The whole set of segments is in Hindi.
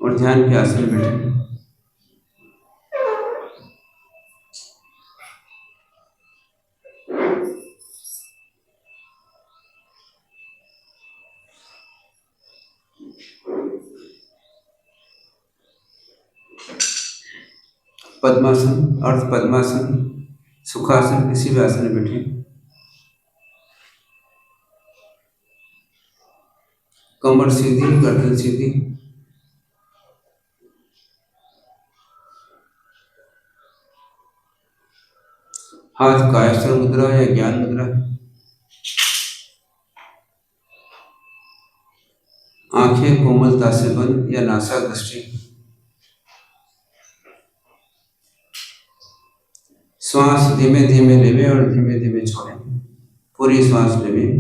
और ध्यान के आसन में बैठे। पद्मासन, अर्ध पद्मासन, सुखासन, किसी भी आसन में बैठे। कमर सीधी, गर्दन सीधी। हाथ कायस्थ मुद्रा या ज्ञान मुद्रा। आंखें कोमलता से बंद या नासा दृष्टि। श्वास धीमे धीमे लेवे और धीमे धीमे छोड़ें। पूरी श्वास लेवे।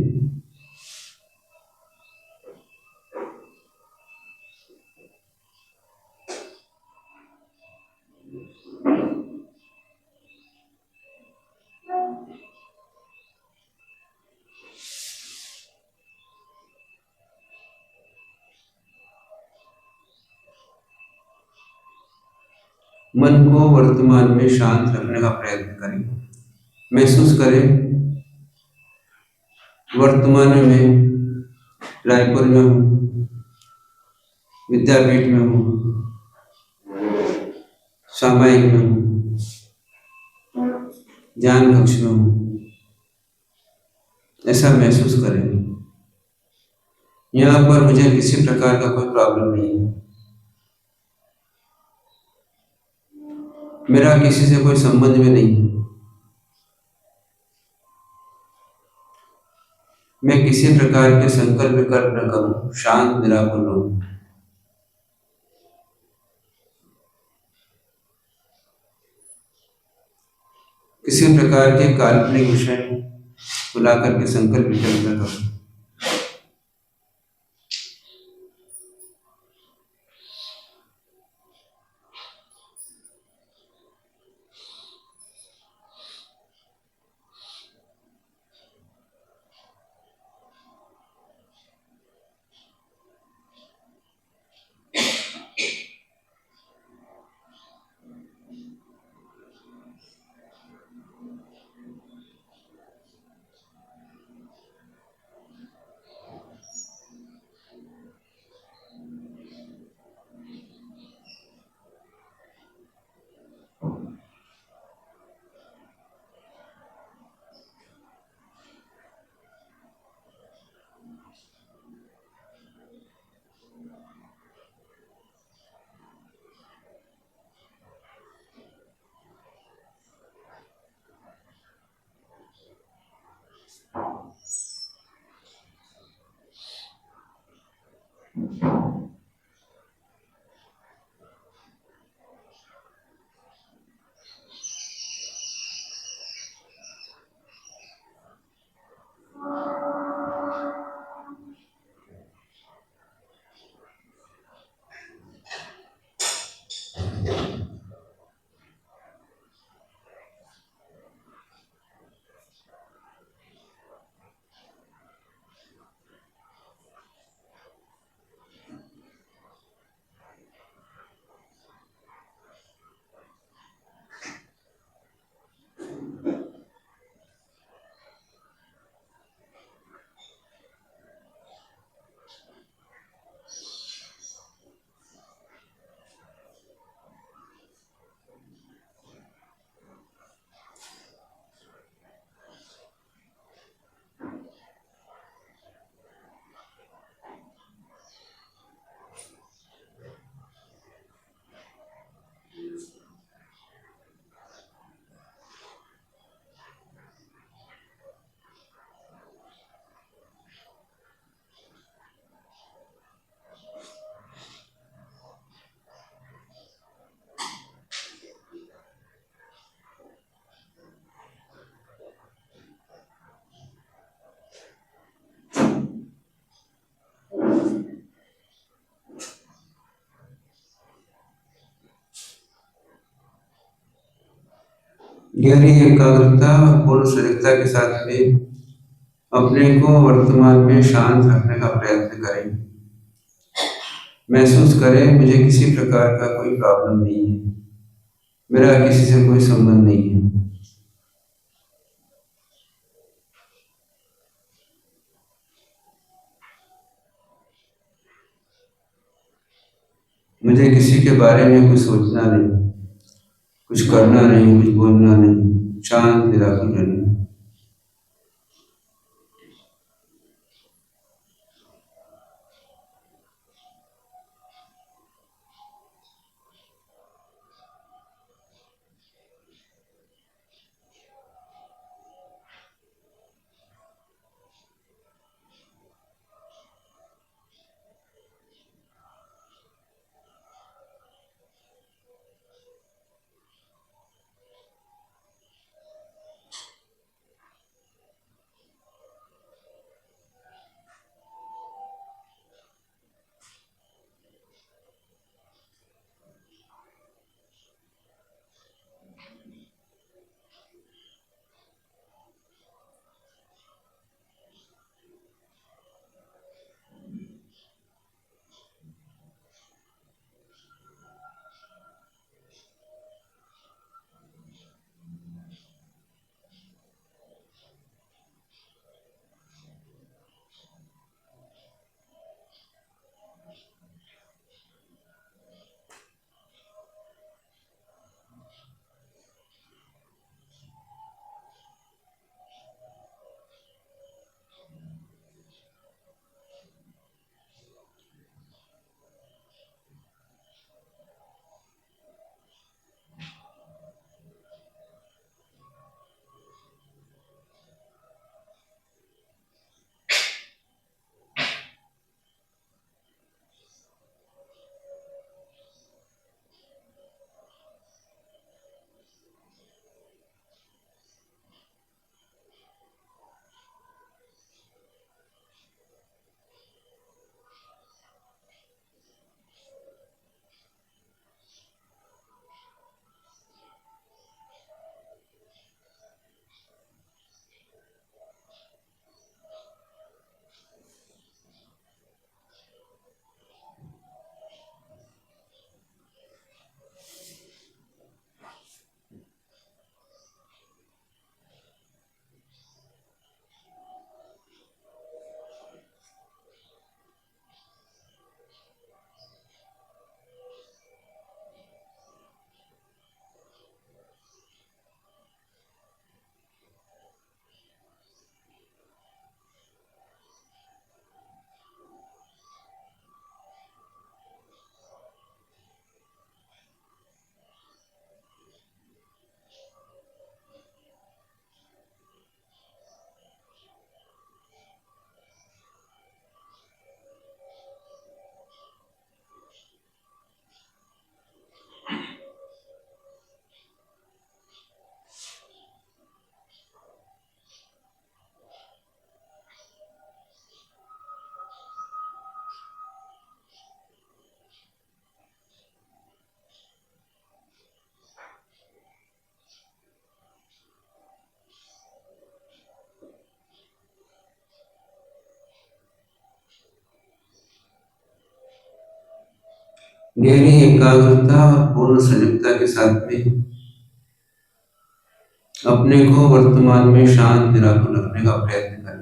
मन को वर्तमान में शांत रखने का प्रयत्न करें। महसूस करें वर्तमान में रायपुर में हूँ, विद्यापीठ में हूँ, सामायिक में हूँ, ज्ञान कक्ष में हूँ। ऐसा महसूस करें। यहाँ पर मुझे किसी प्रकार का कोई प्रॉब्लम नहीं है। मेरा किसी से कोई संबंध में नहीं है। मैं किसी प्रकार के संकल्प कर्म न करूं, शांत निराकुल रहूं। किसी प्रकार के काल्पनिक विषय को लाकर के संकल्प विकल्प न करूं। गहरी एकाग्रता और पूर्ण सजगता के साथ में अपने को वर्तमान में शांत रखने का प्रयत्न करें। महसूस करे मुझे किसी प्रकार का कोई प्रॉब्लम नहीं है, मेरा किसी से कोई संबंध नहीं है। मुझे किसी के बारे में कुछ सोचना नहीं, कुछ करना नहीं, कुछ बोलना नहीं, शांत निराकुल रहना। गहरी एकाग्रता और पूर्ण सजगता के साथ में अपने को वर्तमान में शांत निराकुल रखने का प्रयत्न करें।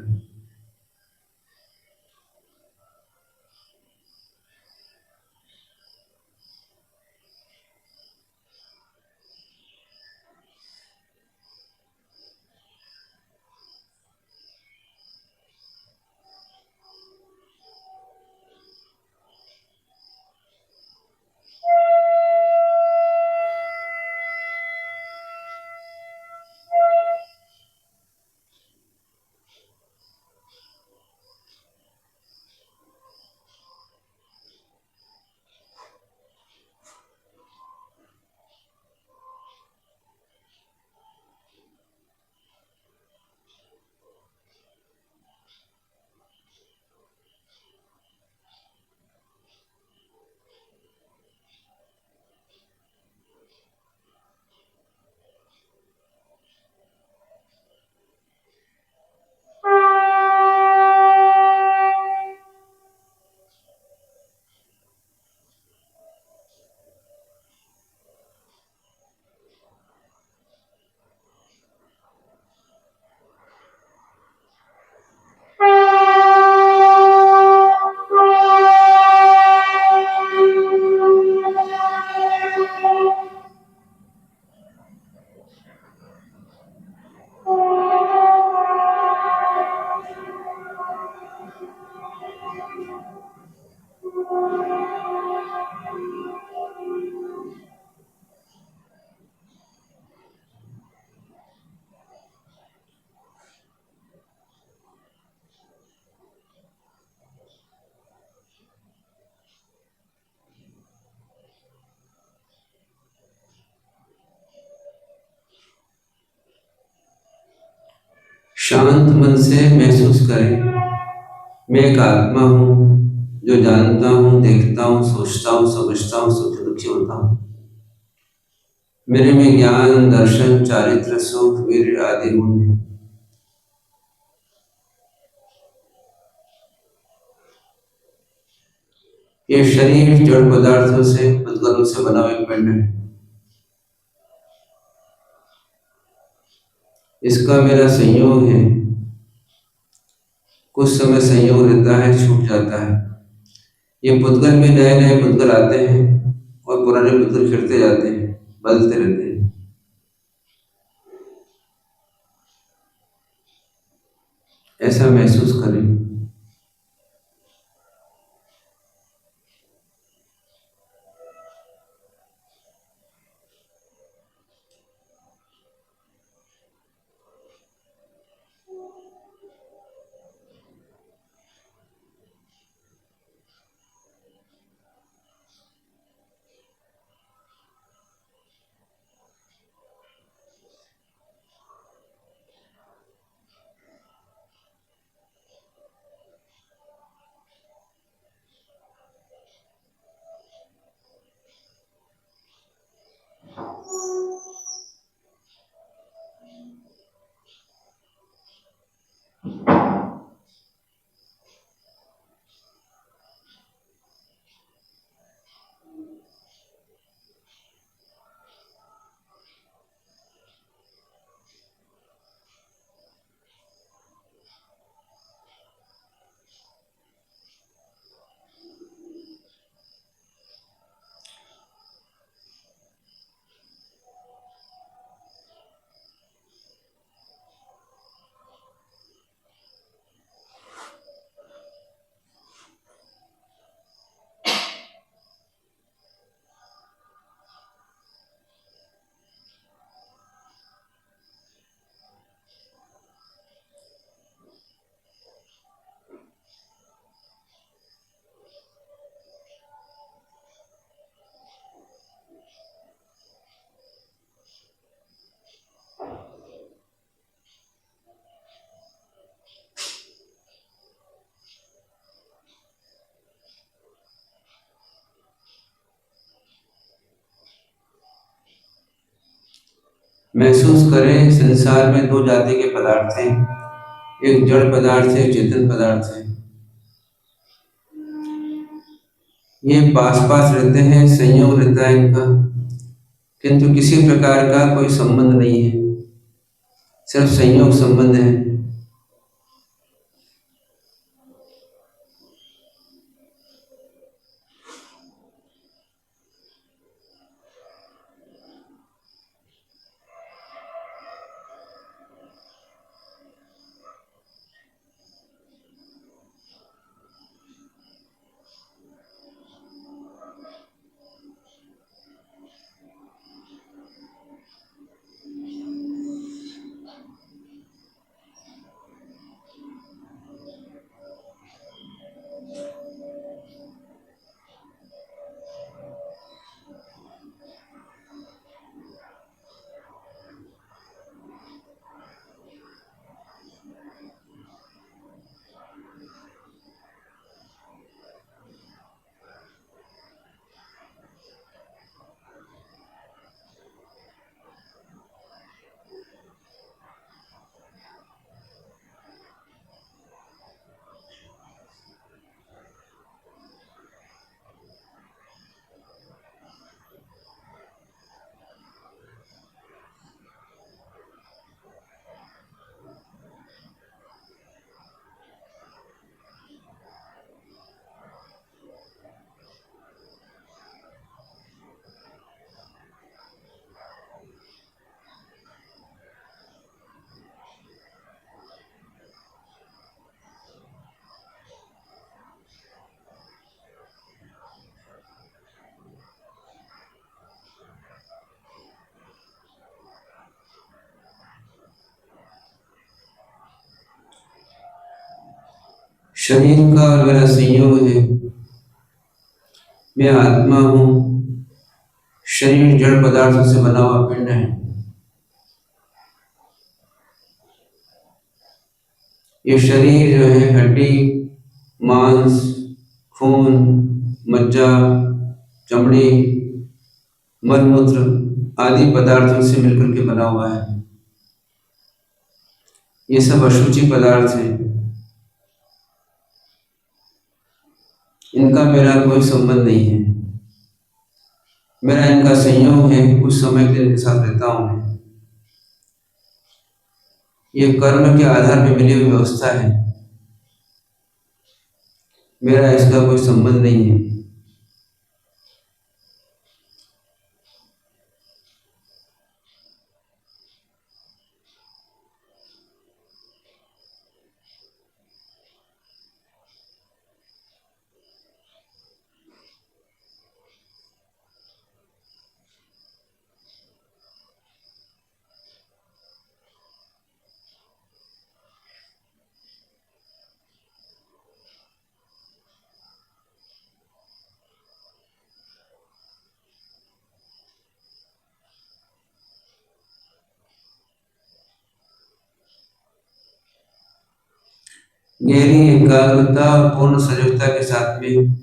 शांत मन से महसूस करें, मैं एक आत्मा हूँ जो जानता हूँ, देखता हूँ, सोचता हूँ, समझता हूँ, सुख दुखी होता हूँ। मेरे में ज्ञान, दर्शन, चारित्र, सुख, वीर आदि गुण हैं। ये शरीर जड़ पदार्थों से, पुद्गलों से बना हुआ एक पिंड है। इसका मेरा संयोग है। कुछ समय संयोग रहता है, छूट जाता है। ये पुद्गल में नए नए पुद्गल आते हैं और पुराने पुद्गल फिरते जाते हैं, बदलते रहते हैं। ऐसा महसूस करें। महसूस करें, संसार में दो जाति के पदार्थ हैं, एक जड़ पदार्थ है, एक चेतन पदार्थ है। ये पास पास रहते हैं, संयोग रहता है इनका, किंतु किसी प्रकार का कोई संबंध नहीं है, सिर्फ संयोग संबंध है। शरीर का और मेरा संयोग है। मैं आत्मा हूँ। शरीर जड़ पदार्थों से बना हुआ पिंड है। ये शरीर जो है हड्डी, मांस, खून, मज्जा, चमड़ी, मलमूत्र आदि पदार्थों से मिलकर के बना हुआ है। ये सब अशुचि पदार्थ हैं। इनका मेरा कोई संबंध नहीं है। मेरा इनका संयोग है, कुछ समय के लिए इनके साथ रहता हूं मैं। ये कर्म के आधार पर मिली हुई व्यवस्था है। मेरा इसका कोई संबंध नहीं है। गहरी एकाग्रता पूर्ण सजगता के साथ में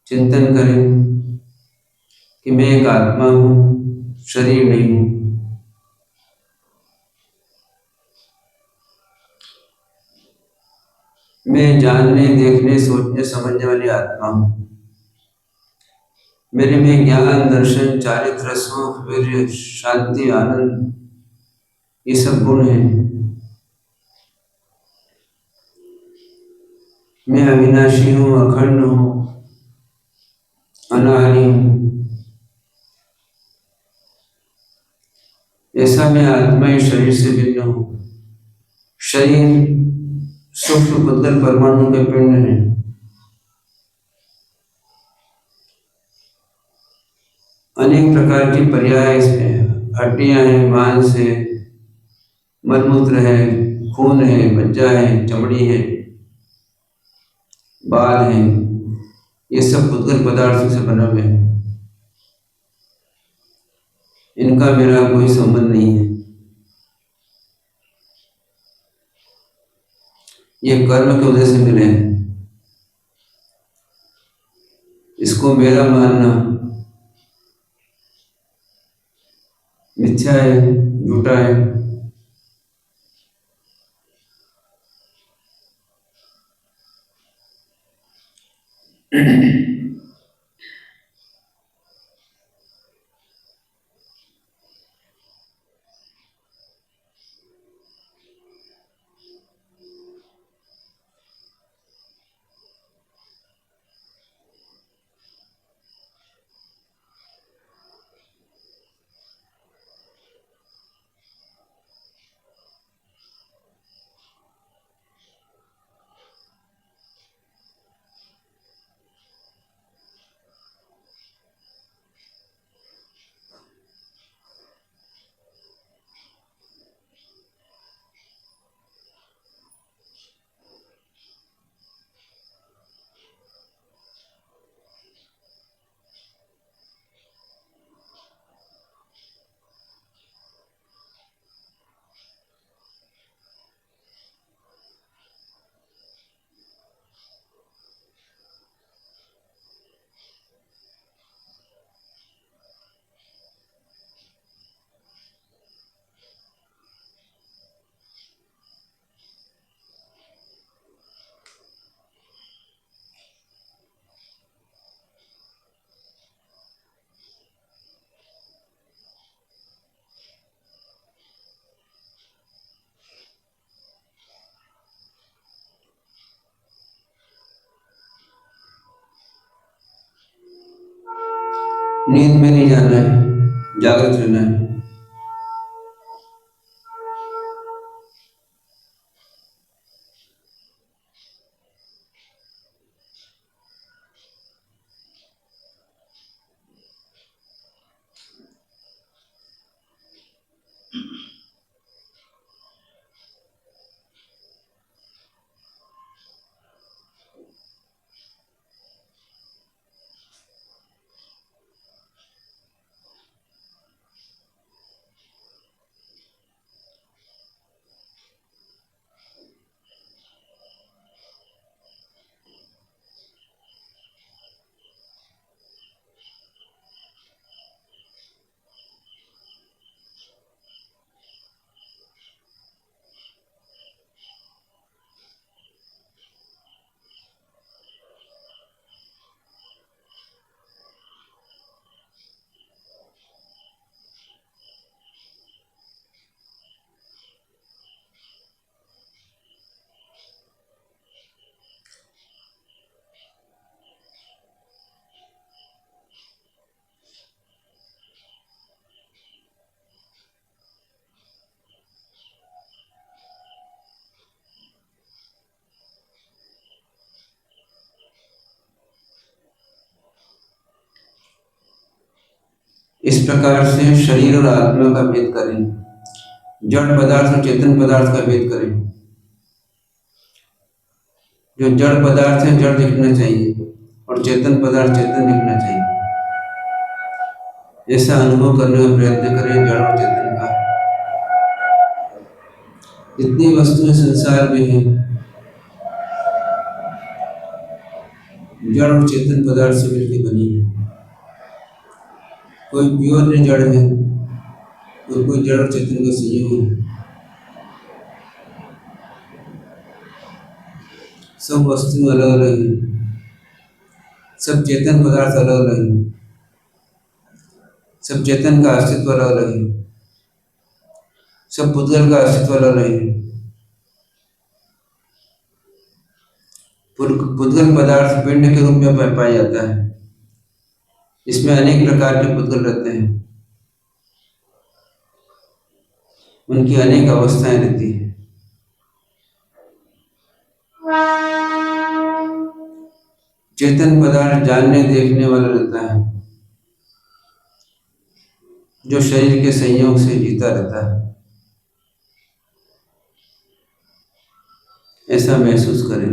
चिंतन करें कि मैं एक आत्मा हूँ, शरीर नहीं हूँ। मैं जानने, देखने, सोचने, समझने वाली आत्मा हूँ। मेरे में ज्ञान, दर्शन, चारित्र, सुख, वीर्य, शांति, आनंद ये सब गुण हैं। मैं अविनाशी हूँ, अखंड हूँ, अनाहरी हूँ। ऐसा मैं आत्मा इस शरीर से भिन्न हूँ। शरीर सूक्ष्म पुद्गल परमाणु के पिंड है। अनेक प्रकार की पर्याय इसमें, हड्डियां हैं, मांस है, मलमूत्र है, खून है, मज्जा है, चमड़ी है, बाल है। ये सब पुद्गल पदार्थों से बने हुए हैं। इनका मेरा कोई संबंध नहीं है। ये कर्म के वजह से मिले हैं। इसको मेरा मानना मिथ्या है, झूठा है। नींद में नहीं जाना है, जागृत रहना है। इस प्रकार से शरीर और आत्मा का भेद करें, जड़ पदार्थ और चेतन पदार्थ का भेद करें। जो जड़ पदार्थ है जड़ दिखना चाहिए और चेतन पदार्थ चेतन दिखना चाहिए। ऐसा अनुभव करने का प्रयत्न करें जड़ और चेतन का। जितनी वस्तुएं संसार में हैं जड़ और चेतन पदार्थ से मिलकर बनी है। कोई प्योर जड़ है और कोई जड़ और चेतन का संयोग है। सब वस्तुएं अलग अलग हैं, सब चेतन पदार्थ अलग अलग हैं, सब चेतन का अस्तित्व अलग अलग है, सब पुद्गल का अस्तित्व अलग अलग है। पुद्गल पदार्थ पिंड के रूप में पाया जाता है। इसमें अनेक प्रकार के पुद्गल रहते हैं, उनकी अनेक अवस्थाएं रहती हैं। चेतन पदार्थ जानने देखने वाला रहता है, जो शरीर के संयोग से जीता रहता है। ऐसा महसूस करें।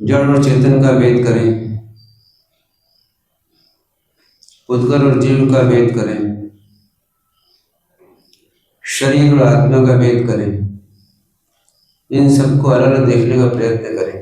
जड़ और चेतन का भेद करें, पुद्गल और जीव का भेद करें, शरीर और आत्मा का भेद करें। इन सबको अलग अलग देखने का प्रयत्न करें।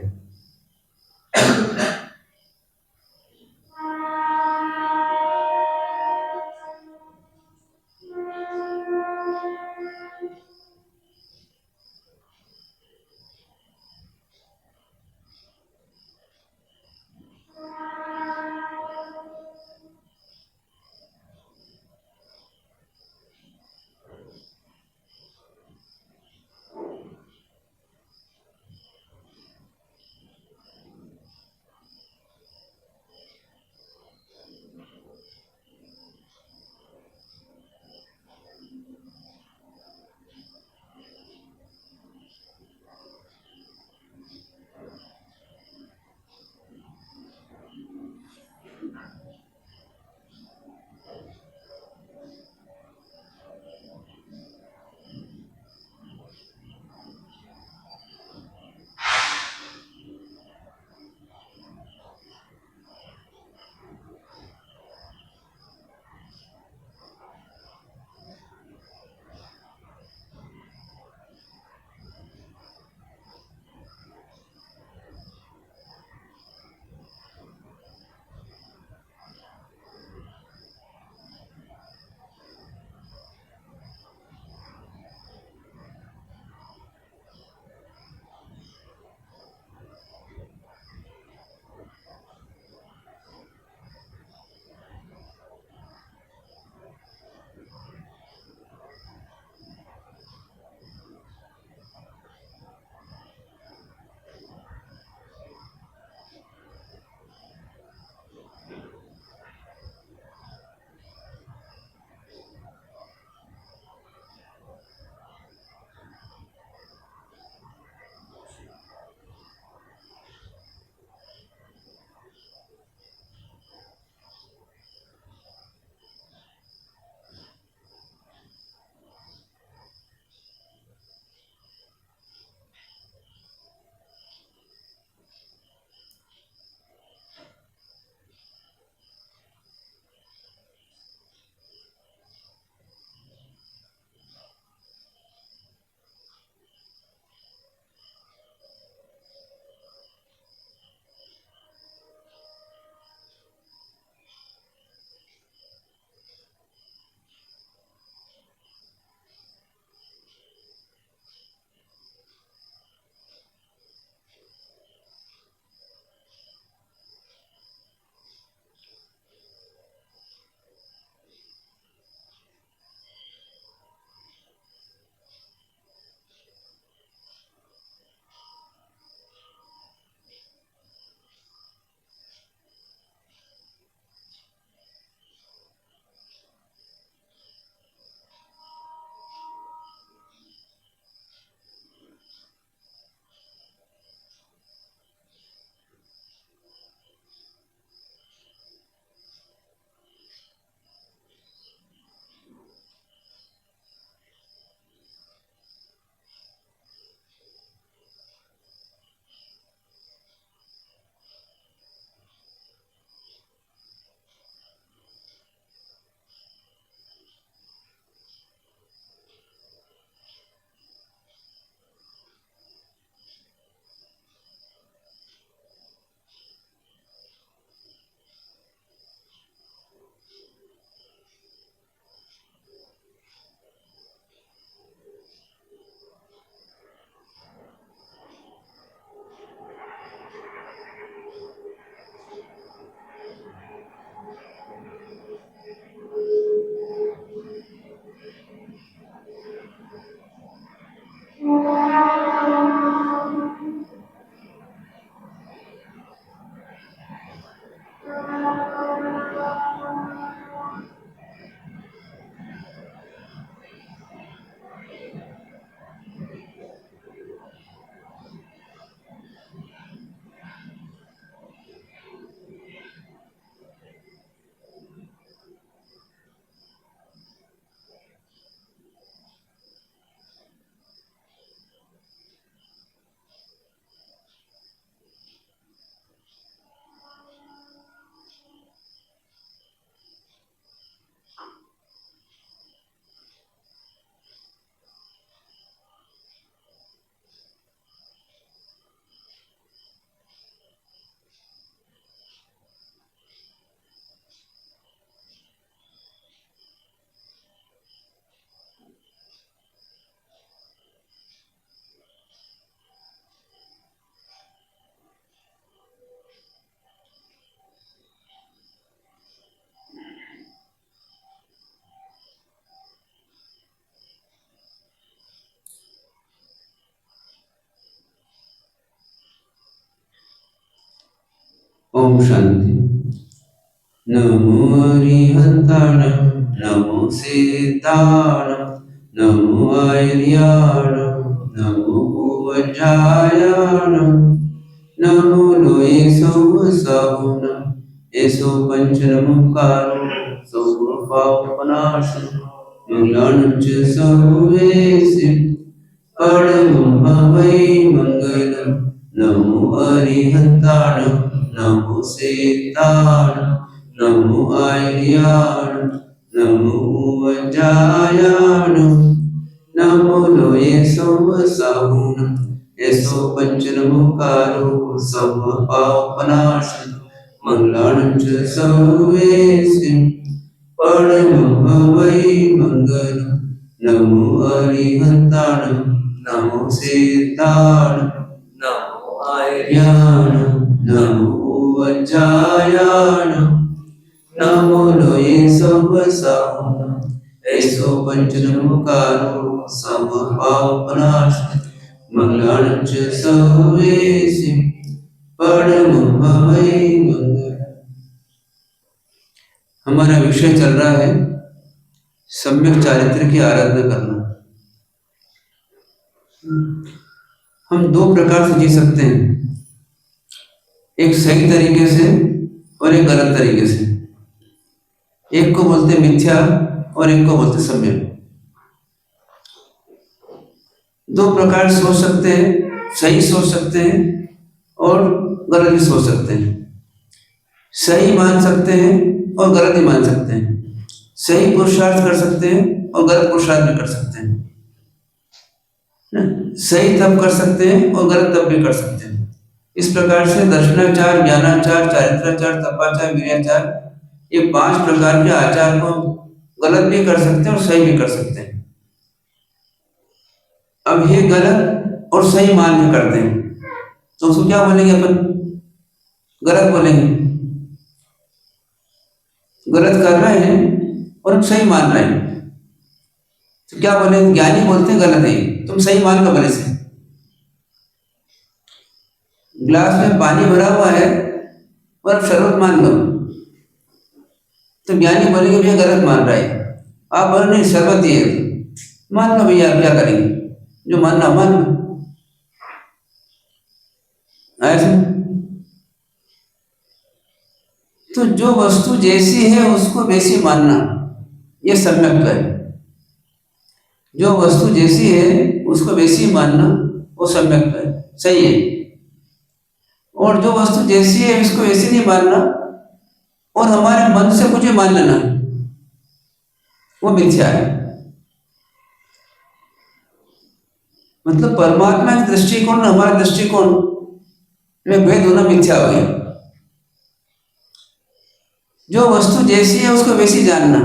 ओम शांति। नमो अरिहंताणं नमो सिद्धाणं नमो आर्याणं नमो वज्रायाणं नमो लोये सौवसाहुनं एसो पंचनमुखारो सौपापनाशनं मंगलानं च सर्वेषु परमं भवै मंगलं। नमो अरिहंताणं नमो सिद्धाणं नमो आर्याणं नमो वज्रायाणं नमो लोये सौवसाहुनं एसो पंचनमुखारो सर्वपापनाशनं मंगलानं च सर्वेषु परमं भवै मंगलं। नमो अरिहंताणं नमो सिद्धाणं नमो आर्याणं नमो वज्रायाणं नमो लोये सौवसाहुनं एसो पंचनमुखारो सर्वपापनाशनं मंगलानं च सर्वेषु परमं भवै मंगलं। हमारा विषय चल रहा है सम्यक चारित्र की आराधना करना। हम दो प्रकार से जी सकते हैं, एक सही तरीके से और एक गलत तरीके से। एक को बोलते मिथ्या और एक को बोलते सम्यक। दो प्रकार सोच सकते हैं, सही सोच सकते हैं और गलत भी सोच सकते हैं। सही मान सकते हैं और गलत भी मान सकते हैं। सही पुरुषार्थ कर सकते हैं और गलत पुरुषार्थ भी कर सकते हैं। सही तप कर सकते हैं और गलत तप भी कर सकते हैं। इस प्रकार से दर्शनाचार, ज्ञानाचार, चारित्राचार, तपाचार, वीर्याचार, ये 5 प्रकार के आचार को गलत भी कर सकते हैं और सही भी कर सकते हैं। अब ये गलत और सही मान के करते हैं तो उसको क्या बोलेंगे अपन? गलत बोलेंगे। गलत कर रहे हैं और सही मान रहे हैं तो क्या बोले? ज्ञानी बोलते हैं गलत है, तुम सही मान लो भले से। गिलास में पानी भरा हुआ है और शरबत मान लो तो ज्ञानी बोलेंगे भैया गलत मान रहा है। आप बोले नहीं शरबत ही है, मान लो भैया, आप क्या करेंगे? जो मानना मान लो। ऐसे तो जो वस्तु जैसी है उसको वैसी मानना, ये सम्यक है। जो वस्तु जैसी है उसको वैसी मानना वो सम्यक है, सही है। और जो वस्तु जैसी है उसको वैसी नहीं मानना और हमारे मन से कुछ मान लेना, वो मिथ्या है। मतलब परमात्मा की दृष्टिकोण और हमारा दृष्टिकोण में भेद होना मिथ्या हो गया। जो वस्तु जैसी है उसको वैसी जानना,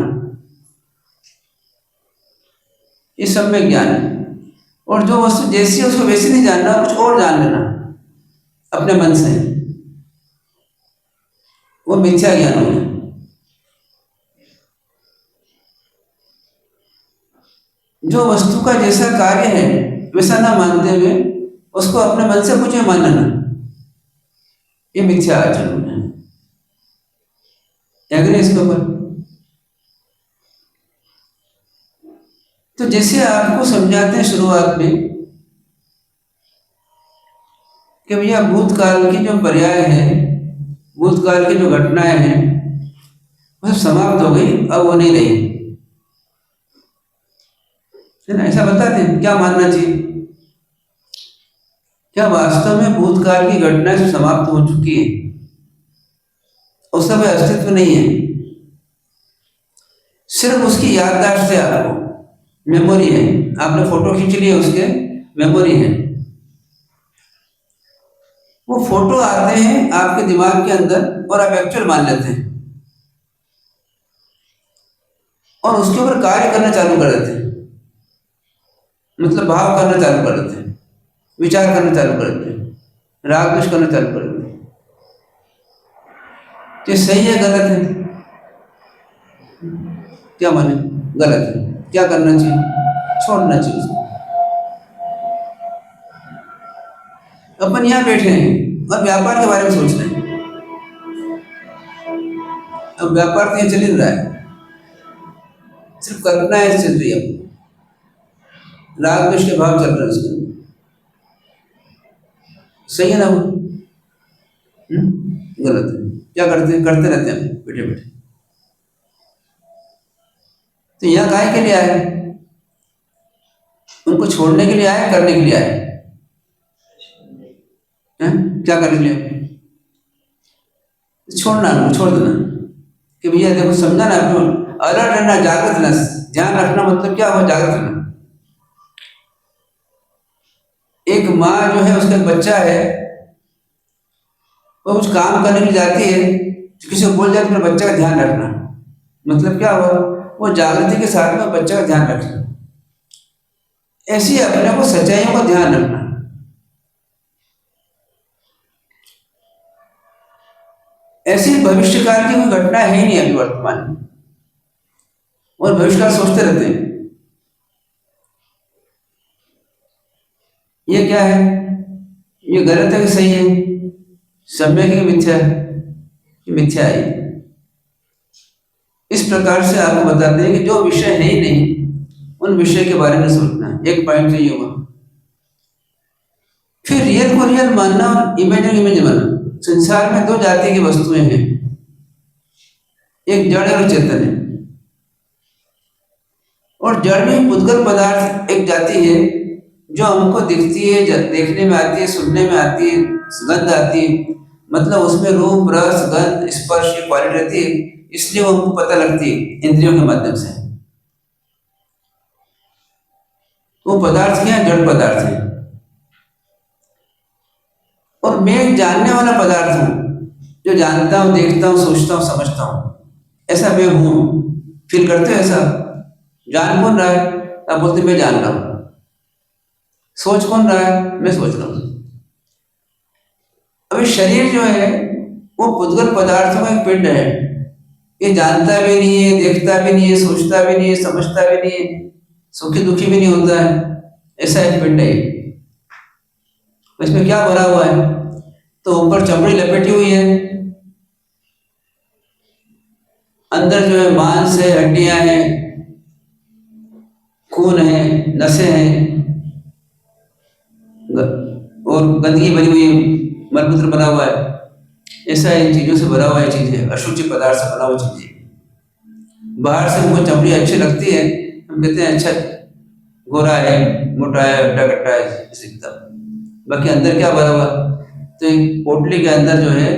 ये सम्यक ज्ञान है। और जो वस्तु जैसी है उसको वैसी नहीं जानना, कुछ और जान लेना अपने मन से, वो मिथ्या ज्ञान हो गया। जो वस्तु का जैसा कार्य है वैसा ना मानते हुए उसको अपने मन से कुछ मान लेना, ये मिथ्या आचरण है। एग्री इसके ऊपर? तो जैसे आपको समझाते हैं शुरुआत में कि भैया भूतकाल की जो पर्याय है, भूतकाल की जो घटनाएं हैं वो समाप्त हो गई, अब वो नहीं रही, है ना? ऐसा बताते हैं। क्या मानना चाहिए? क्या वास्तव में भूतकाल की घटनाएं समाप्त हो चुकी है, उसका कोई अस्तित्व नहीं है? सिर्फ उसकी याददाश्त है, आपको मेमोरी है, आपने फोटो खींच ली है, उसके मेमोरी है। वो फोटो आते हैं आपके दिमाग के अंदर और आप एक्चुअल मान लेते हैं और उसके ऊपर कार्य करना चालू कर देते हैं। मतलब भाव करना चालू कर देते हैं, विचार करना चालू कर देते हैं, राग द्वेष करना चालू कर देते हैं। ये सही है गलत है? क्या माने? गलत है। क्या करना चाहिए? छोड़ना चाहिए उसको। अपन यहाँ बैठे हैं और व्यापार के बारे में सोच रहे हैं, अब व्यापार तो ये चल ही रहा है, सिर्फ कल्पना है चल रही है, राग द्वेष के भाव चल रहे हैं उसके अंदर। सही है ना वो? गलत है। क्या करते हैं? करते रहते हैं बैठे बैठे। तो यहाँ काहे के लिए आए? उनको छोड़ने के लिए आए, करने के लिए आए? क्या करने के लिए? छोड़ना, छोड़ देना कि भैया देखो, समझा ना, अलर्ट रहना, जागृत रहना, ध्यान रखना। मतलब क्या हुआ? जागृत रहना। एक माँ जो है, उसका बच्चा है, वो कुछ काम करने के लिए जाती है, तो किसी को बोल जाए अपने बच्चे का ध्यान रखना। मतलब क्या हुआ? वो जागृति के साथ में बच्चे का ध्यान रखना। ऐसी अपने को सच्चाइयों का ध्यान रखना। ऐसी भविष्यकाल की कोई घटना है ही नहीं अभी वर्तमान में, और भविष्यकाल सोचते रहते हैं। ये क्या है? ये गलत है कि सही है? सम्यक है कि मिथ्या है? मिथ्या है। इस प्रकार से आपको बताते हैं कि जो विषय है ही नहीं, उन विषय के बारे में सोचना है। एक पॉइंट तो ये हुआ। फिर रियल को रियल मानना और इमेजिन इमेज मानना। संसार में दो जाति की वस्तुएं हैं, एक जड़ और चेतन है। और जड़ में पुद्गल पदार्थ एक जाति है जो हमको दिखती है, देखने में आती है, सुनने में आती है, गंध आती है। मतलब उसमें रूप, रस, गंध, स्पर्श की क्वालिटी रहती है, इसलिए वो हमको पता लगती है इंद्रियों के माध्यम से। वो पदार्थ क्या है? जड़ पदार्थ है। और मैं एक जानने वाला पदार्थ हूं, जो जानता हूं, देखता हूं, सोचता हूं, समझता हूं। ऐसा मैं हूं। फील करते हो ऐसा? जान कौन रहा है? आप बोलते मैं जान रहा हूं। सोच कौन रहा है? मैं सोच रहा हूं। अभी शरीर जो है वो पुद्गल पदार्थों का एक पिंड है। ये जानता भी नहीं है, देखता भी नहीं है, सोचता भी नहीं है, समझता भी नहीं है, सुखी दुखी भी नहीं होता है। ऐसा एक पिंड है। इसमें क्या भरा हुआ है? तो ऊपर चमड़ी लपेटी हुई है, अंदर जो है मांस है, हड्डियां हैं, खून है, नसें हैं, और गंदगी भरी हुई मलमूत्र बना हुआ है। ऐसा इन चीजों से भरा हुआ है, चीजें अशुचि पदार्थ से बना हुआ चीजें। बाहर से हमको चमड़ी अच्छी लगती है, हम कहते हैं अच्छा गोरा है, मोटा है, हड्डा कट्टा है, एकदम। बाकी अंदर क्या भरा हुआ? तो एक पोटली के अंदर जो है,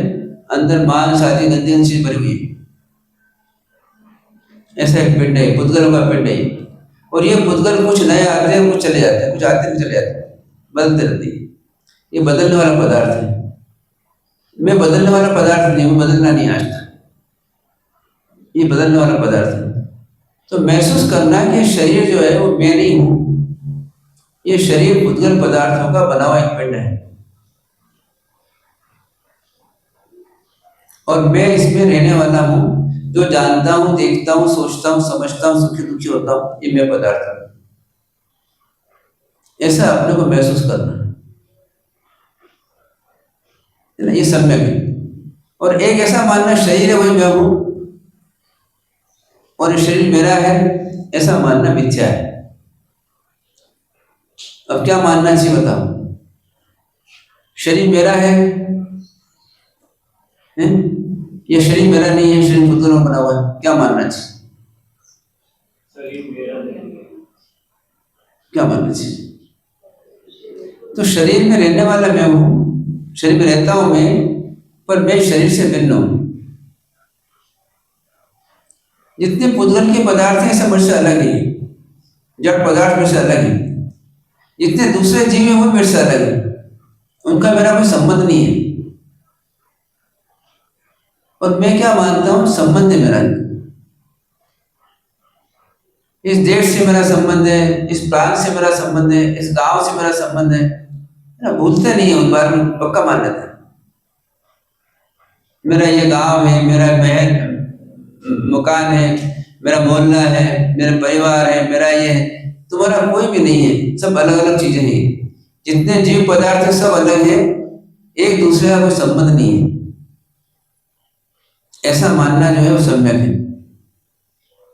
अंदर मांस आदि गंदी चीज भरी हुई है। ऐसा एक पिंड है, पुद्गल का पिंड है। और ये पुद्गल कुछ नए आते हैं, कुछ चले जाते हैं, कुछ आते हैं, चले जाते हैं, बदलते रहते हैं। ये बदलने वाला पदार्थ है। मैं बदलने वाला पदार्थ नहीं हूं, बदलना नहीं आज तक। ये बदलने वाला पदार्थ है। तो महसूस करना कि शरीर जो है वो मैं नहीं हूं, ये शरीर पुद्गल पदार्थों का बना हुआ एक पिंड है, और मैं इसमें रहने वाला हूं, जो जानता हूं, देखता हूं, सोचता हूं, समझता हूं, सुखी दुखी होता हूं। ये मैं पदार्थ है। ऐसा अपने को महसूस करना, ये सम्यक है। और एक ऐसा मानना शरीर है वही मैं हूं, और ये शरीर मेरा है, ऐसा मानना मिथ्या है। अब क्या मानना चाहिए बताओ? शरीर मेरा है? ये शरीर मेरा नहीं है, शरीर पुद्गल में बना हुआ है, क्या मानना चाहिए? क्या मानना चाहिए? तो शरीर में रहने वाला मैं हूं, शरीर में रहता हूं मैं, पर मैं शरीर से भिन्न हूं। जितने पुद्गल के पदार्थ हैं सब मेरे से अलग ही, जड़ पदार्थ मेरे से अलग है। जितने दूसरे जीव हैं वो मेरे से अलग है, उनका मेरा कोई संबंध नहीं है। और मैं क्या मानता हूं? संबंध है मेरा। इस देश से मेरा संबंध है, इस प्रांत से मेरा संबंध है, इस गांव से मेरा संबंध है। भूलते नहीं है, उन बार में पक्का मान लेते हैं। मेरा ये गांव है, मेरा महल मकान है, मेरा मोहल्ला है, मेरा परिवार है, मेरा ये है। तुम्हारा कोई भी नहीं है, सब अलग अलग चीजें हैं। जितने जीव पदार्थ है सब अलग है, एक दूसरे का कोई संबंध नहीं है। ऐसा मानना जो है वो सम्यक है।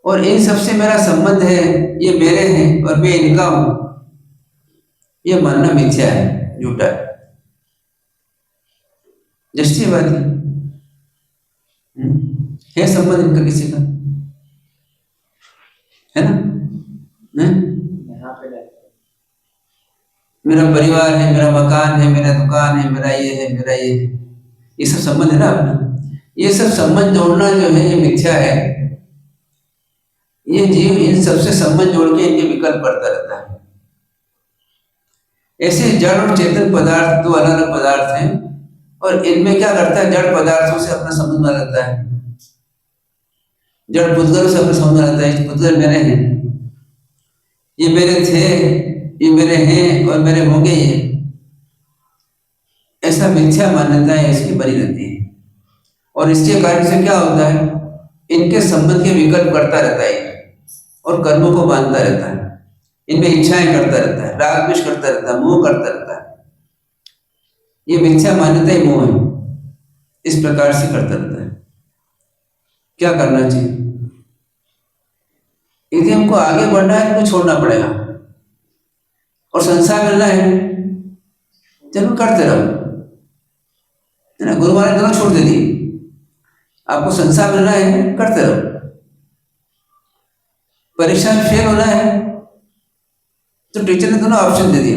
और इन सबसे मेरा संबंध है, ये मेरे हैं और मैं इनका हूं, ये मानना मिथ्या है, झूठा है। जस्टी बात है संबंध इनका किसी का, है ना? मेरा परिवार है, मेरा मकान है, मेरा दुकान है, मेरा ये है, मेरा ये सब संबंध है ना अपना। ये सब संबंध जोड़ना जो है ये मिथ्या है। ये जीव इन सबसे संबंध जोड़ के इनके विकल्प करता रहता है। ऐसे जड़ और चेतन पदार्थ दो अलग अलग पदार्थ हैं, और इनमें क्या करता है, जड़ पदार्थों से अपना संबंध बना रहता है, जड़ पुद्गलों से अपना संबंध रहता है। पुद्गल मेरे हैं, ये मेरे थे, ये मेरे हैं और मेरे होंगे, ये ऐसा मिथ्या मान्यताएं इसकी बनी रहती है। और इसके कारण से क्या होता है, इनके संबंध के विकल्प करता रहता है और कर्मों को बांधता रहता है, इनमें इच्छाएं करता रहता है, राग द्वेष करता रहता है, मोह करता रहता है। ये मिथ्या मान्यता ही मोह है, इस प्रकार से करता रहता है। क्या करना चाहिए? यदि हमको आगे बढ़ना है तो छोड़ना पड़ेगा, और संसार मिलना है जरूर करते रहो, है ना? गुरु महाराज दोनों छोड़ दे दिए, आपको संसार मिलना है करते रहो। परीक्षा में फेल होना है तो टीचर ने दोनों ऑप्शन दे दिए,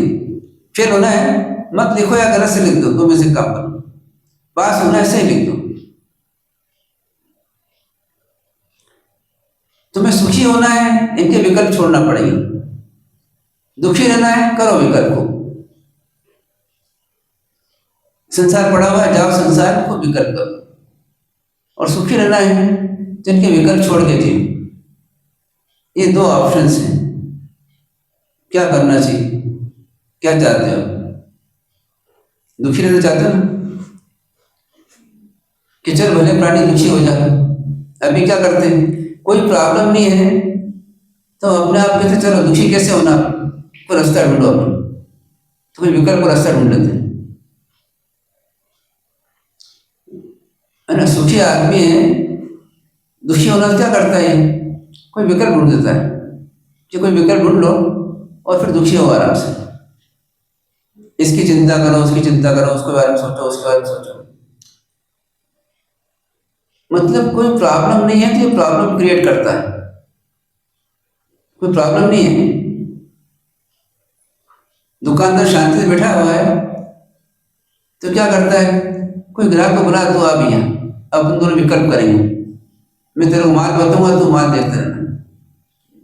फेल होना है मत लिखो या गलत से लिख दो, दो में से काम करो। पास होना है सही लिख दो। तुम्हें सुखी होना है, इनके विकल्प छोड़ना पड़ेगा। दुखी रहना है, करो विकल्प को। संसार पड़ा हुआ है, जाओ संसार को विकल्प करो। और सुखी रहना है तो इनके विकल्प छोड़ के जियो। ये दो ऑप्शंस हैं। क्या करना चाहिए? क्या चाहते हो? दुखी रहना चाहते हो ना, कि चल भले प्राणी दुखी हो जाए। अभी क्या करते हैं, कोई प्रॉब्लम नहीं है तो अपने आप कहते चलो दुखी कैसे होना, कोई रास्ता ढूंढो अपना, तो कोई विकल्प रास्ता ढूंढ लेते हैं, है ना? सुखी आदमी है, दुखी होना तो क्या करता है, कोई विकल्प ढूंढ देता है कि कोई विकल्प ढूंढ लो और फिर दुखी हो आराम से। इसकी चिंता करो, उसकी चिंता करो, उसके बारे में सोचो, उसके बारे में सोचो। मतलब कोई प्रॉब्लम नहीं है तो ये प्रॉब्लम क्रिएट करता है। कोई प्रॉब्लम नहीं है, दुकानदार शांति से बैठा हुआ है तो क्या करता है, कोई ग्राहक को बुला, तू आ भी यहाँ, अपन दोनों विकल्प करेंगे। मैं तेरे को माल बताऊंगा, तू माल देखते रहना,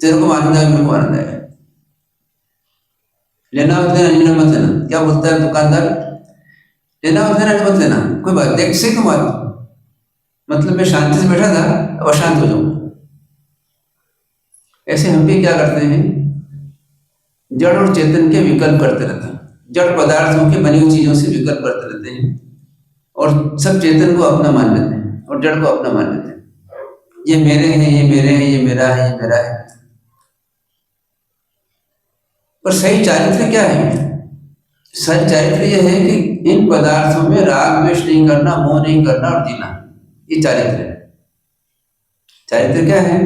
तेरे को आनंद आएगा, मेरे को आनंद आएगा। लेना मत लेना, लेना मत लेना। क्या बोलता है दुकानदार, लेना मत लेना, मत लेना, कोई बात देख से क्यों बात, मतलब मैं शांति से बैठा था अब अशांत हो जाऊंगा। ऐसे हम भी क्या करते हैं, जड़ और चेतन के विकल्प करते रहते हैं, जड़ पदार्थों के बनी हुई चीजों से विकल्प करते रहते हैं, और सब चेतन को अपना मान लेते हैं और जड़ को अपना मान लेते हैं। ये मेरे हैं, ये मेरे हैं, ये मेरा है, ये मेरा है। पर सही चारित्र क्या है? सही चारित्र यह है कि इन पदार्थों में राग द्वेष नहीं करना, मोह नहीं करना और जीना, ये चारित्र है। चारित्र क्या है?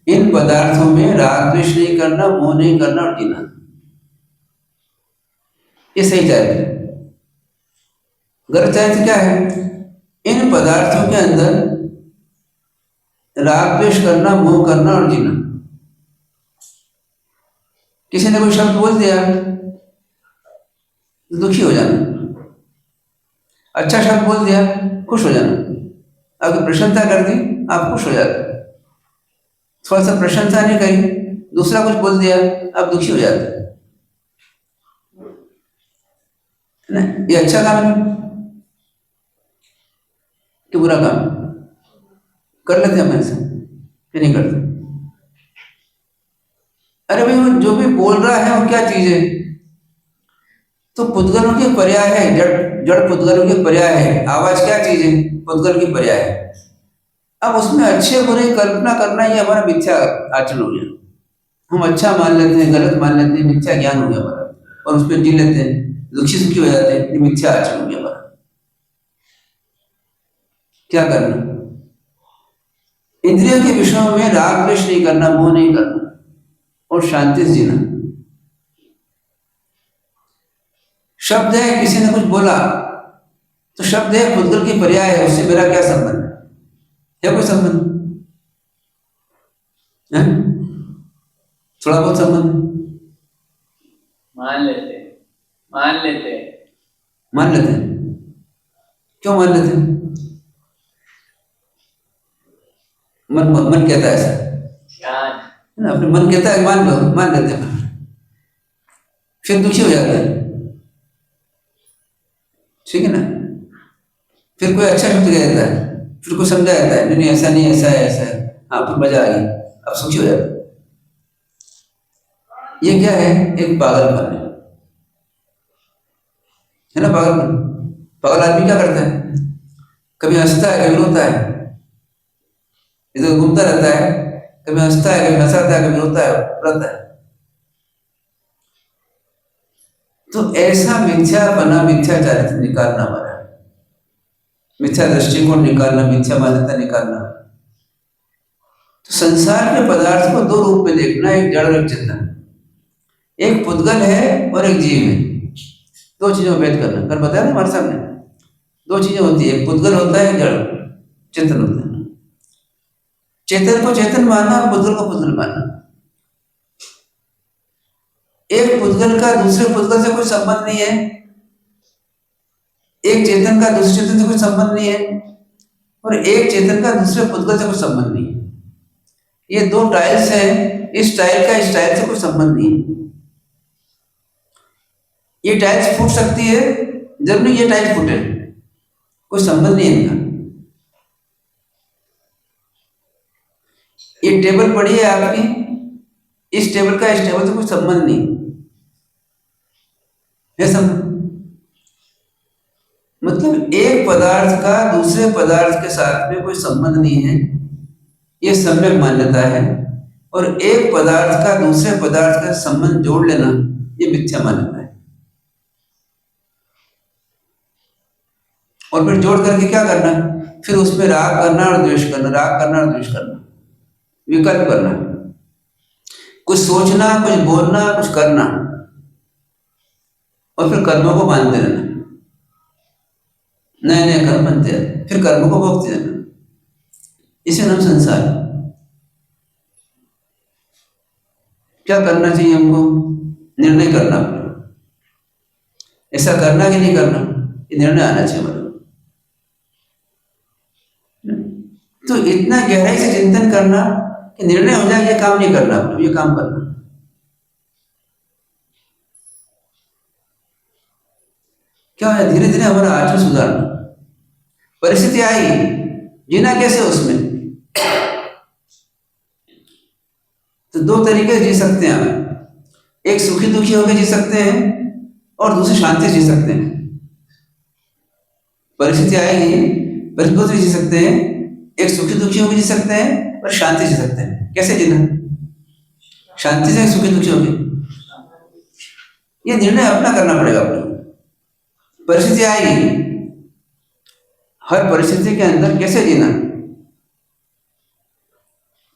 इन पदार्थों में राग द्वेष नहीं करना, मोह नहीं करना और जीना, ये सही चारित्र है। गलत चारित्र क्या है? इन पदार्थों के अंदर राग द्वेष करना, मोह करना और जीना। किसी ने कोई शब्द बोल दिया तो दुखी हो जाना, अच्छा शब्द बोल दिया खुश हो जाना, अगर प्रशंसा कर दी आप खुश हो जाते, थोड़ा सा प्रशंसा नहीं करी, दूसरा कुछ बोल दिया आप दुखी हो जाते, है ना? ये अच्छा काम है कि बुरा काम? कर लेते हम ऐसा कि नहीं करते? अरे भाई वो जो भी बोल रहा है वो क्या चीज है? तो पुद्गलों के पर्याय है, जड़ पुद्गलों के पर्याय है। आवाज क्या चीज है? पुद्गल की पर्याय है। अब उसमें अच्छे बुरे कल्पना करना ये हमारा मिथ्या आचरण हो गया। हम अच्छा मान लेते हैं, गलत मान लेते हैं, मिथ्या ज्ञान हो गया हमारा, और उस पर जी लेते हैं, दुखी सुखी हो जाते हैं, ये मिथ्या आचरण हो गया हमारा। क्या करना? इंद्रियों के विषयों में राग द्वेष नहीं करना, मोह नहीं करना और शांति से जीना। शब्द है, किसी ने कुछ बोला तो शब्द है, पुद्गल की पर्याय है, उससे मेरा क्या संबंध है कोई संबंध है? थोड़ा बहुत संबंध मान लेते मान लेते मान लेते हैं। क्यों मान लेते हैं? मन कहता है ऐसा है ना, अपने मन कहता है मान लो, मान लेते हैं, फिर दुखी हो जाते हैं, ठीक है ना। फिर कोई अच्छा शब्द कह देता है, फिर कोई समझा जाता है, नहीं ऐसा नहीं, ऐसा है, ऐसा है, हाँ फिर मजा आ गई, अब सुखी हो जाता है। ये क्या है? एक पागलपन है ना, पागलपन। पागल आदमी क्या करता है? कभी हंसता है, कभी रोता है, इधर घूमता रहता है, कभी हंसता है, कभी हंसाता है, कभी रोता है, रहता है। तो ऐसा मिथ्या बना, मिथ्या चारित्र निकालना हमारा, मिथ्या दृष्टिकोण निकालना, मिथ्या मान्यता निकालना। तो संसार के पदार्थ को दो रूप में देखना, एक जड़ और एक चेतन, एक पुद्गल है और एक जीव है। दो चीजों में भेद करना, कल बताया ना हमारे सामने, दो चीजें होती है, पुद्गल होता है, जड़ चेतन होता है। चेतन को चेतन मानना और पुद्गल को पुद्गल मानना। एक पुद्गल का दूसरे पुद्गल से कोई संबंध नहीं है, एक चेतन का दूसरे चेतन से कोई संबंध नहीं है, और एक चेतन का दूसरे पुद्गल से कोई संबंध नहीं है। ये दो टाइल्स हैं, इस टाइल का इस टाइल से कोई संबंध नहीं है। ये टाइल्स फूट सकती है, जरूरी ये टाइल फूटे, कोई संबंध नहीं है इनका। ये टेबल पड़ी है आपकी, इस टेबल का इस टेबल से कोई संबंध नहीं है, संबंध मतलब एक पदार्थ का दूसरे पदार्थ के साथ में कोई संबंध नहीं है, ये सम्यक मान्यता है। और एक पदार्थ का दूसरे पदार्थ का संबंध जोड़ लेना, ये मिथ्या मान्यता है। और फिर जोड़ करके क्या करना? फिर उसमें राग करना और द्वेष करना, राग करना और द्वेष करना, विकल्प करना, कुछ सोचना, कुछ बोलना, कुछ करना, और फिर कर्मों को बांधते रहना, नए नए कर्म बनते हैं, फिर कर्मों को भोगते रहना। इसे नाम संसार। क्या करना चाहिए हमको? निर्णय करना पड़ेगा, ऐसा करना कि नहीं करना, ये निर्णय आना चाहिए हमारे। तो इतना गहराई से चिंतन करना कि निर्णय हो जाए, ये काम नहीं करना, ये काम करना। क्या है? धीरे धीरे हमारा आचरण सुधारना। परिस्थिति आई, जीना कैसे उसमें? तो दो तरीके से जी सकते हैं हम, एक सुखी दुखी होकर जी सकते हैं और दूसरे शांति से जी सकते हैं। परिस्थिति आएगी, परिस्थिति से जी सकते हैं, एक सुखी दुखी होकर जी सकते हैं और शांति से जी सकते हैं। कैसे जीना? शांति से, सुखी दुखी होकर, ये निर्णय अपना करना पड़ेगा अपने। परिस्थिति आएगी, हर परिस्थिति के अंदर कैसे जीना,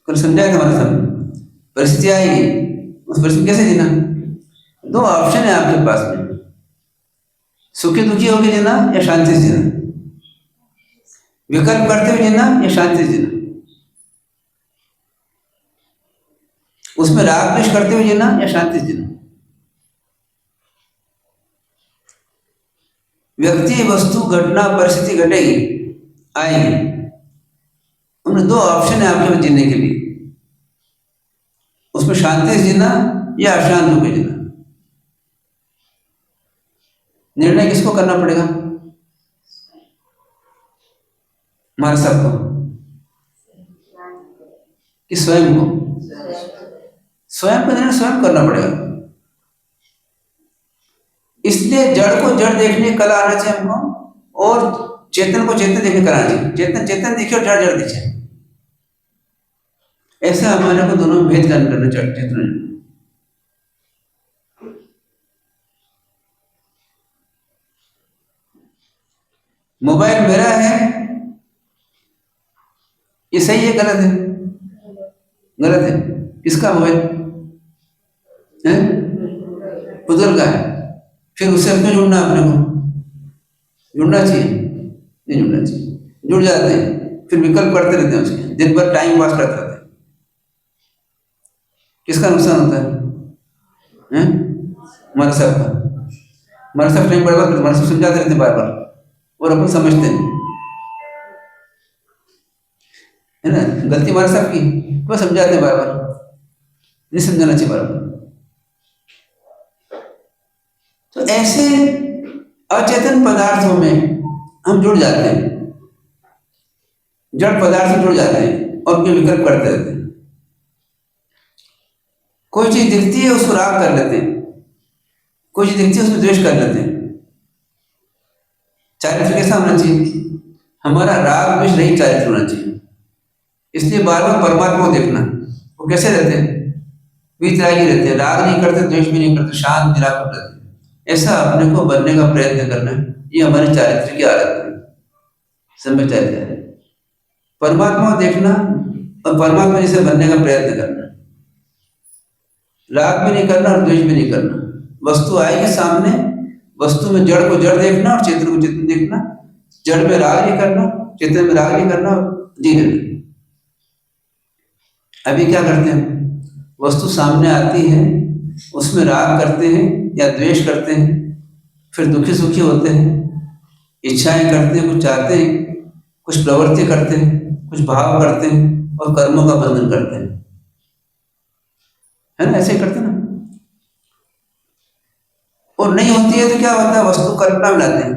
कल समझाया था हमारे सामने। परिस्थिति आएगी, उस परिस्थिति कैसे जीना? दो ऑप्शन है आपके पास में, सुखी दुखी होकर जीना या शांति से जीना, विकल्प करते हुए जीना या शांति से जीना, उसमें राग द्वेष करते हुए जीना या शांति से जीना। व्यक्ति, वस्तु, घटना, परिस्थिति घटेगी, आएगी, उनमें दो ऑप्शन है आपके पास जीने के लिए, उसमें शांति से जीना या अशांत होकर जीना। निर्णय किसको करना पड़ेगा? हमारे सबको, कि स्वयं को? स्वयं को निर्णय स्वयं करना पड़ेगा। इसलिए जड़ को जड़ देखने की कला आना चाहिए हमको, और चेतन को चेतन देखने कला आना चाहिए। चेतन चेतन दिखे और जड़ जड़ दिखे, ऐसा हमारे को दोनों में भेद करना चेतन। मोबाइल मेरा है ये सही है गलत है? गलत है। किसका मोबाइल है? पुतल का है। फिर उससे क्यों जुड़ना? अपने को जुड़ना चाहिए? नहीं जुड़ना चाहिए। जुड़ जाते हैं, फिर विकल्प करते रहते हैं उसके, दिन भर टाइम पास करते रहते हैं। किसका नुकसान होता है? हमारा सबका। हमारा सब टाइम बर्बाद करते, हमारा सब समझाते रहते हैं बार बार, और अपन समझते नहीं है ना। गलती हमारे साथ की, वो समझाते हैं बार बार, नहीं समझाना चाहिए बार बार। तो ऐसे अचेतन पदार्थों में हम जुड़ जाते हैं, जड़ पदार्थ से जुड़ जाते हैं और उनके विकल्प करते रहते हैं। कोई चीज दिखती है उसको राग कर लेते हैं, कोई चीज दिखती है उसमें द्वेष कर लेते हैं। चारित्र कैसा होना चाहिए? हमारा राग द्वेष रहित चारित्र होना चाहिए। इसलिए बार बार परमात्मा को देखना। वो कैसे रहते हैं? वितरागी रहते हैं, राग नहीं करते, द्वेष भी नहीं करते, शांत निराकुल रहते हैं। ऐसा अपने को बनने का प्रयत्न करना, ये हमारे चारित्र की आदत है, समय चारित्र है। परमात्मा को देखना और परमात्मा जैसे बनने का प्रयत्न करना, राग भी नहीं करना और द्वेष भी नहीं करना। वस्तु आएगी सामने, वस्तु में जड़ को जड़ देखना और चेतन को चेतन देखना। जड़ में राग नहीं करना, चेतन में राग नहीं करना, धीरे धीरे। अभी क्या करते हैं? वस्तु सामने आती है, उसमें राग करते हैं या द्वेष करते हैं, फिर दुखी सुखी होते हैं, इच्छाएं करते हैं, कुछ चाहते हैं, कुछ प्रवृत्ति करते हैं, कुछ भाव करते हैं और कर्मों का बंधन करते हैं, है ना? ऐसे ही करते हैं ना। और नहीं होती है तो क्या होता है? वस्तु कल्पना में लाते हैं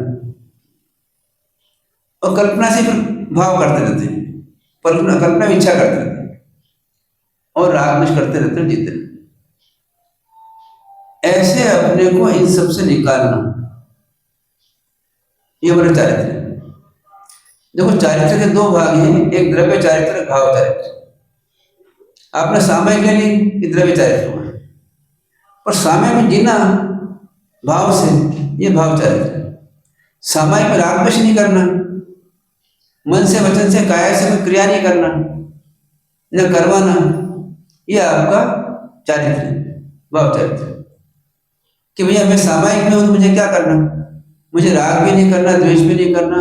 और कल्पना से फिर भाव करते रहते हैं, कल्पना में इच्छा करते रहते हैं और राग द्वेष करते रहते हैं, जीते रहते हैं। ऐसे अपने को इन सब से निकालना, ये हमारा चारित्र है। देखो, चारित्र के दो भाग हैं, एक द्रव्य चारित्र, एक भाव चारित्र। आपने सामयिक ले ली, ये द्रव्य चारित्र हुआ, और सामयिक में जीना भाव से, ये भाव चारित्र है। सामयिक में राग द्वेष नहीं करना, मन से वचन से काया से कोई क्रिया नहीं करना, न करवाना, ये आपका चारित्र है, भाव चारित्र। कि भैया मैं सामायिक में हूं तो मुझे क्या करना? मुझे राग भी नहीं करना, द्वेष भी नहीं करना,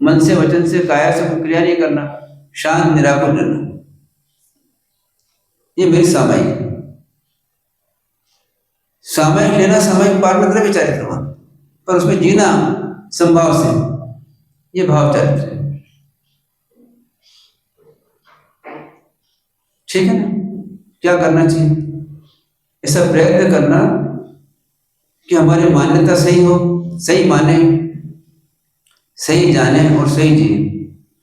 मन से वचन से काया से कोई क्रिया नहीं करना, शांत निराकुल रहना, ये मेरी सामायिक। सामायिक लेना, सामायिक पालना द्रव्य चारित्र हुआ, पर उसमें जीना संभाव से, ये भाव चारित्र है। ठीक है ना? क्या करना चाहिए? ऐसा प्रयत्न करना कि हमारी मान्यता सही हो, सही माने, सही जाने और सही जिए।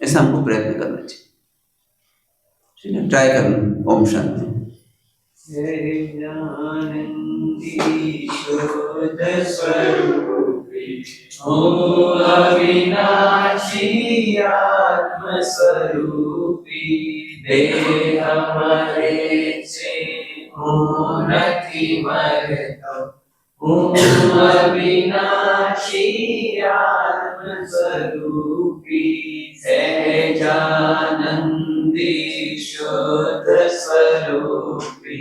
ऐसा हमको प्रयत्न करना चाहिए। ठीक है, ट्राई करना। ओम शांति। ओम अविनाशी आत्म स्वरूपी देह मरे से उन्नति मरतो। ओम अविनाशी आत्म स्वरूपी सहजानंदी शुद्ध स्वरूपी।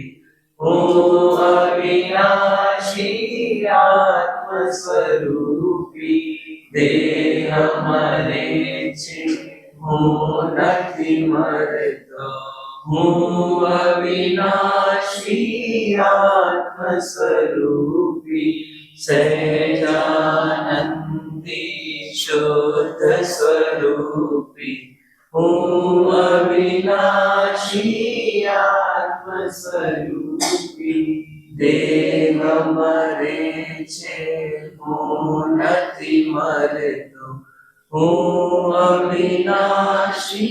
ओम अविनाशी आत्म स्वरूपी देह मरे छे उन्नति मरतो। ओम अविनाशी आत्म स्वरूपी सहजानंदी शुद्ध स्वरूपी। ओम अविनाशी आत्म स्वरूपी देह मरे छे उन्नति मरतो। ओम अविनाशी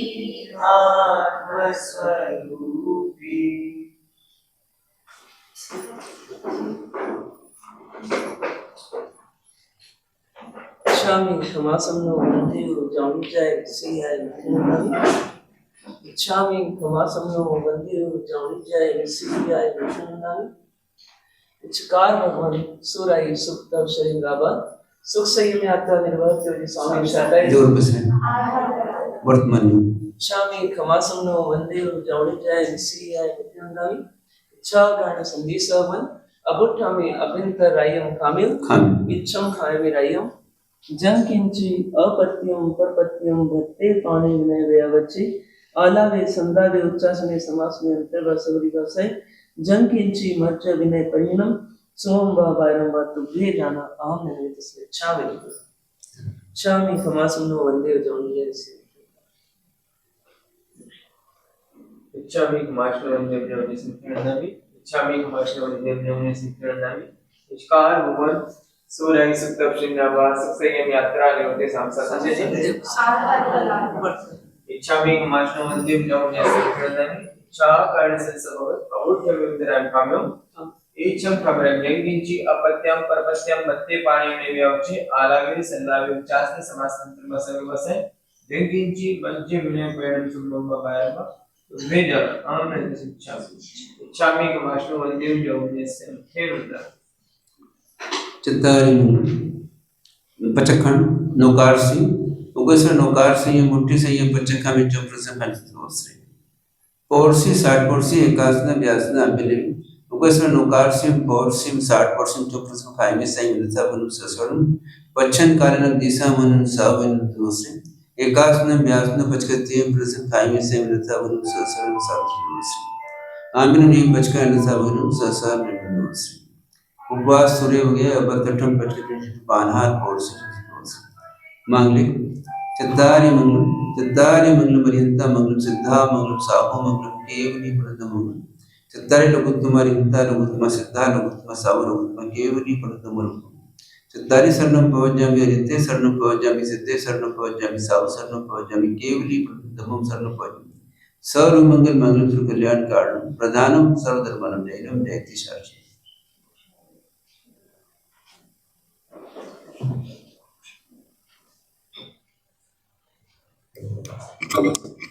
आत्म स्वरूपी। इच्छामि समासंनो वन्देयो जामुजाय विषयाय विष्णुनाय। इच्छामि समासंनो वन्देयो जामुजाय विषयाय विष्णुनाय। इच्छकार भगवान सूराई सुक्तम शरीराबा सुख संयम यात्रा निर्वाह स्वामी शताय जोर बसे वर्तमान में इच्छामि खमासंनो वंदे जौणिजाय विसियाय विद्यांदावी इच्छागान संदेशवन अबुठामि अभ्यंतरायम कामिल इच्छम खायमिरायम जन किंची अपत्यम परपत्यम भत्ते पाणी विनय व्यवच्चे आलावे संदावे उच्चासने समासने अंतर्वसवरी वसै जन किंची मज्ज विनय परिणम सोम बाबायरम तुभ्ये जाना अहम निर्मित से इच्छामि खमासंनो वंदे जौणिजाय विसियाय इच्छामि खमासंनो वंदे जौणिजाय विसियाय इच्छामि खमासंनो वंदे जौणिजाय विसियाय निष्कार भुवन सूर्य सुक्तप श्रृंगावा सक्सेयम यात्रा लेवते सांसा संजय इच्छामि खमासंनो वंदे जौणिजाय विसियाय इच्छा कारण संसभव अवुढ्य विंदराम काम्यम इच्छम खमरं यंगिंची अपत्यम परपत्यम भत्ते पाणी व्यवचे आलावे संदावे उच्चासने समासंत्र बसवे बसे यंगिंची मज्ज विनय पैरम सुंबम बायरम वेद आनंद इच्छामि खमासंनो वंदे जौणिजाय विसियाय चित्तारी पचखंड नौकारसी उगसर नौकारसी ये मुट्ठी से ये पचखा में 4% पौरसी 60% एकासना व्यासना अबिलिम उगसर नौकारसी पौरसी 60% 4% खाइमे सही मिलता बनु ससवरम पच्छन कारणम दिशा मन सावन दूसरे एकासना व्यासना 53% खाइमे सही मिलता बनु ससवरम सावन आमिन ने पचका मिलता बनु ससवरम दूसरे उपवास सूर्य हो गया अब तटम पचके बानहार पौर से मांगलिक चित्तारी मंगलम मरियंता मंगलम सिद्धा मंगलम साहो मंगलम केवली प्रदम मंगलम चित्तारी लघुत्तम रिंता लघुत्तम सिद्धा लघुत्तम साहो लघुत्तम केवली प्रदम मंगलम चित्तारी शरणम पवज्जामि रिते शरणम पवज्जामि सिद्धे शरणम पवज्जामि साहो शरणम पवज्जामि केवली प्रदम शरणम पवज्जामि सर्व मंगल मंगलम श्री कल्याण कारणम प्रधानम सर्वधर्मनम जैनम जयति शास्त्री Thank you.